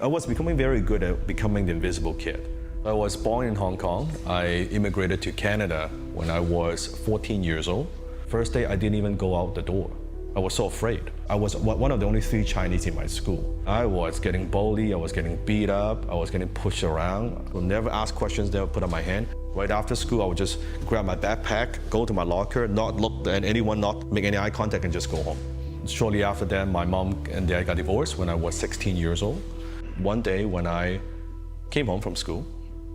I was becoming very good at becoming the invisible kid. I was born in Hong Kong. I immigrated to Canada when I was 14 years old. First day, I didn't even go out the door. I was so afraid. I was one of the only 3 Chinese in my school. I was getting bullied, I was getting beat up, I was getting pushed around. I would never ask questions, never put up my hand. Right after school, I would just grab my backpack, go to my locker, not look at anyone, not make any eye contact, and just go home. Shortly after that, my mom and dad got divorced when I was 16 years old. One day when I came home from school,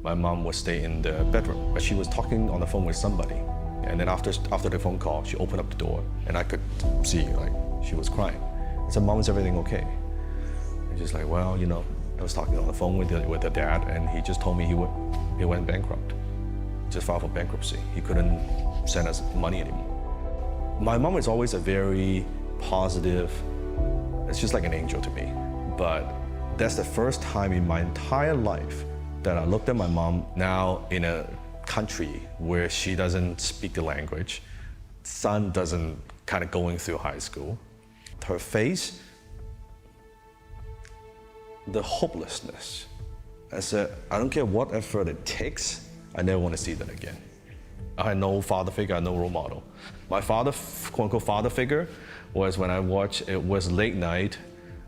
my mom would stay in the bedroom, but she was talking on the phone with somebody. And then after the phone call, she opened up the door, and I could see like she was crying. I said, "Mom, is everything okay?" And she's like, "Well, you know, I was talking on the phone with the dad, and he just told me he went bankrupt. He just filed for bankruptcy. He couldn't send us money anymore." My mom is always a very positive. It's just like an angel to me. But that's the first time in my entire life that I looked at my mom now in a country where she doesn't speak the language, son doesn't kind of going through high school. Her face, the hopelessness. I said, I don't care what effort it takes, I never want to see that again. I had no father figure, I had no role model. My father, quote unquote father figure, was when it was late night,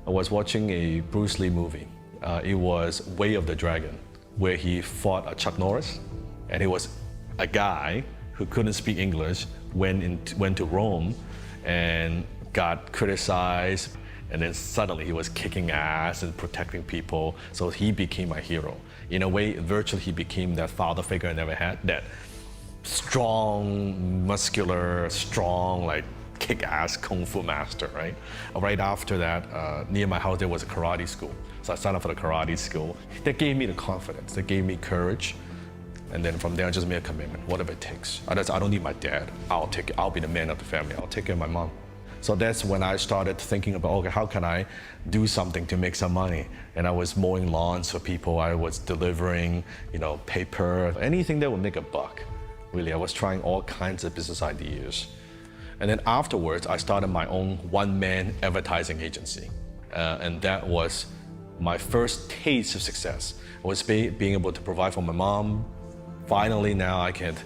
I was watching a Bruce Lee movie. It was Way of the Dragon, where he fought a Chuck Norris. And he was a guy who couldn't speak English, went to Rome and got criticized, and then suddenly he was kicking ass and protecting people, so he became my hero. In a way, virtually he became that father figure I never had, that strong, muscular, strong, like kick-ass kung fu master, right? Right after that, near my house there was a karate school. So I signed up for the karate school. That gave me the confidence, that gave me courage. And then from there, I just made a commitment, whatever it takes. I don't need my dad. I'll take it. I'll be the man of the family. I'll take care of my mom. So that's when I started thinking about, okay, how can I do something to make some money? And I was mowing lawns for people. I was delivering, paper, anything that would make a buck. Really, I was trying all kinds of business ideas. And then afterwards, I started my own one-man advertising agency. And that was my first taste of success. I was being able to provide for my mom. Finally, now I could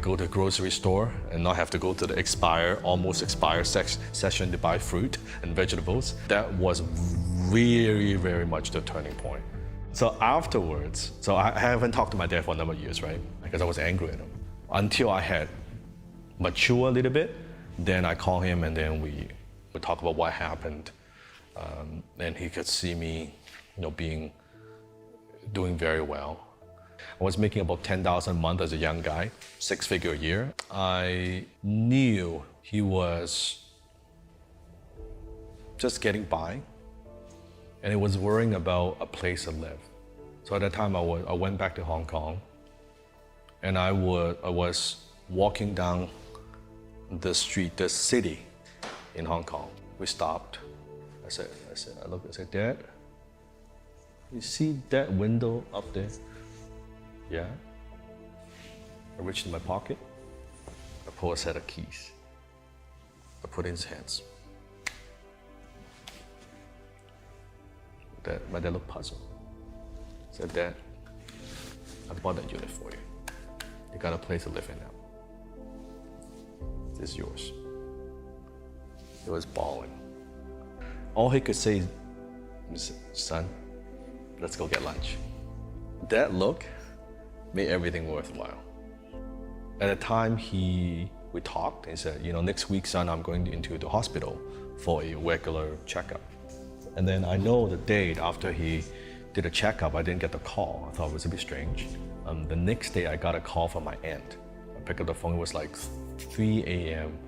go to the grocery store and not have to go to the almost expired section to buy fruit and vegetables. That was very, very much the turning point. So afterwards, I haven't talked to my dad for a number of years, right? Because I was angry at him. Until I had matured a little bit, then I call him and then we would talk about what happened. And he could see me, doing very well. I was making about $10,000 a month as a young guy, 6-figure a year. I knew he was just getting by, and he was worrying about a place to live. So at that time, I went back to Hong Kong, and I was walking down the street, the city in Hong Kong. We stopped. I looked, I said, "Dad, you see that window up there?" "Yeah." I reached in my pocket, I pulled a set of keys. I put it in his hands. My dad looked puzzled. I said, "Dad, I bought that unit for you. You got a place to live in now. This is yours." He was bawling. All he could say is, "Son, let's go get lunch." That look made everything worthwhile. At the time we talked, he said, "Next week, son, I'm going into the hospital for a regular checkup." And then I know the date after he did a checkup, I didn't get the call. I thought it was a bit strange. The next day I got a call from my aunt. I picked up the phone, it was like 3 a.m.,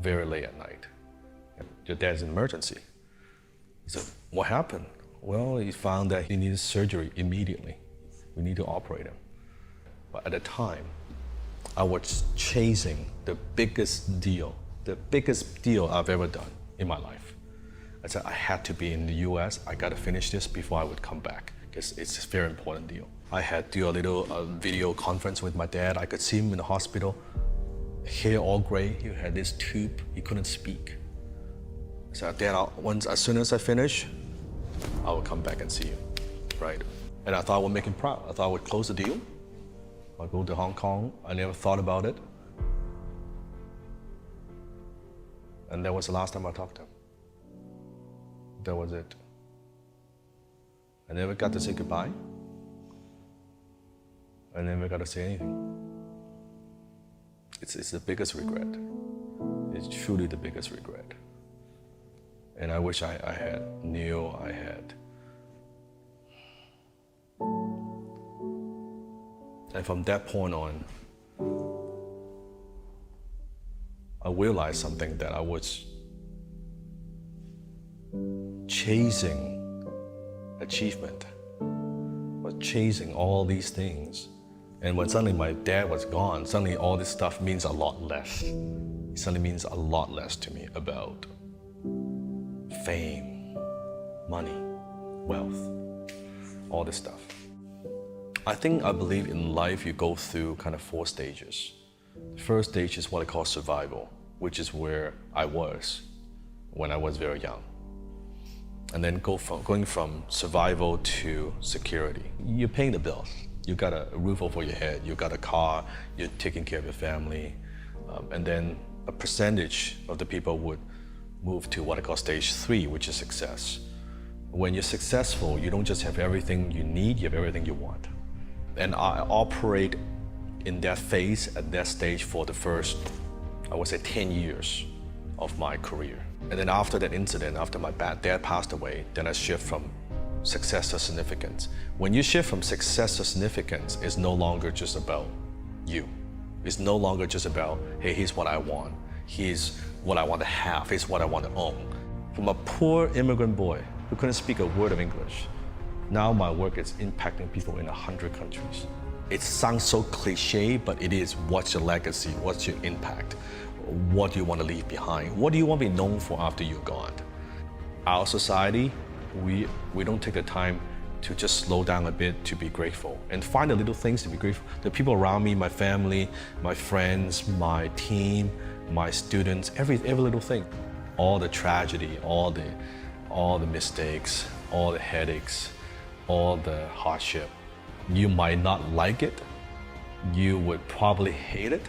very late at night. "Your dad's in emergency." He said, "What happened?" "Well, he found that he needed surgery immediately. We need to operate him." But at the time, I was chasing the biggest deal I've ever done in my life. I said, I had to be in the US, I gotta finish this before I would come back, because it's a very important deal. I had to do a little video conference with my dad. I could see him in the hospital, hair all gray, he had this tube, he couldn't speak. I said, "Dad, as soon as I finish, I will come back and see you." right? And I thought I would make him proud. I thought I would close the deal. I'd go to Hong Kong. I never thought about it. And that was the last time I talked to him. That was it. I never got to say goodbye. I never got to say anything. It's the biggest regret. It's truly the biggest regret. And I wish I knew I had. And from that point on, I realized something, that I was chasing achievement, was chasing all these things. And when suddenly my dad was gone, suddenly all this stuff means a lot less. It suddenly means a lot less to me about fame, money, wealth, all this stuff. I believe in life you go through kind of 4 stages. The first stage is what I call survival, which is where I was when I was very young. And then going from survival to security. You're paying the bills. You got a roof over your head, you got a car, you're taking care of your family. And then a percentage of the people would move to what I call stage 3, which is success. When you're successful, you don't just have everything you need, you have everything you want. And I operate in that phase, at that stage, for the first, I would say, 10 years of my career. And then after that incident, after my dad passed away, then I shift from success to significance. When you shift from success to significance, it's no longer just about you. It's no longer just about, hey, here's what I want. Here's what I want to have. Here's what I want to own. From a poor immigrant boy who couldn't speak a word of English, now my work is impacting people in 100 countries. It sounds so cliche, but it is. What's your legacy? What's your impact? What do you want to leave behind? What do you want to be known for after you're gone? Our society, we don't take the time to just slow down a bit to be grateful and find the little things to be grateful. The people around me, my family, my friends, my team, my students, every little thing. All the tragedy, all the mistakes, all the headaches, all the hardship. You might not like it, you would probably hate it,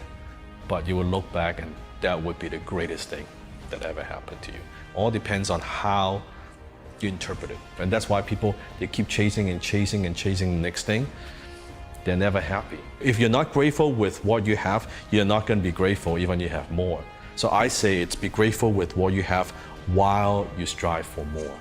but you will look back and that would be the greatest thing that ever happened to you. All depends on how you interpret it. And that's why people, they keep chasing and chasing and chasing the next thing. They're never happy. If you're not grateful with what you have, you're not going to be grateful even if you have more. So I say it's be grateful with what you have while you strive for more.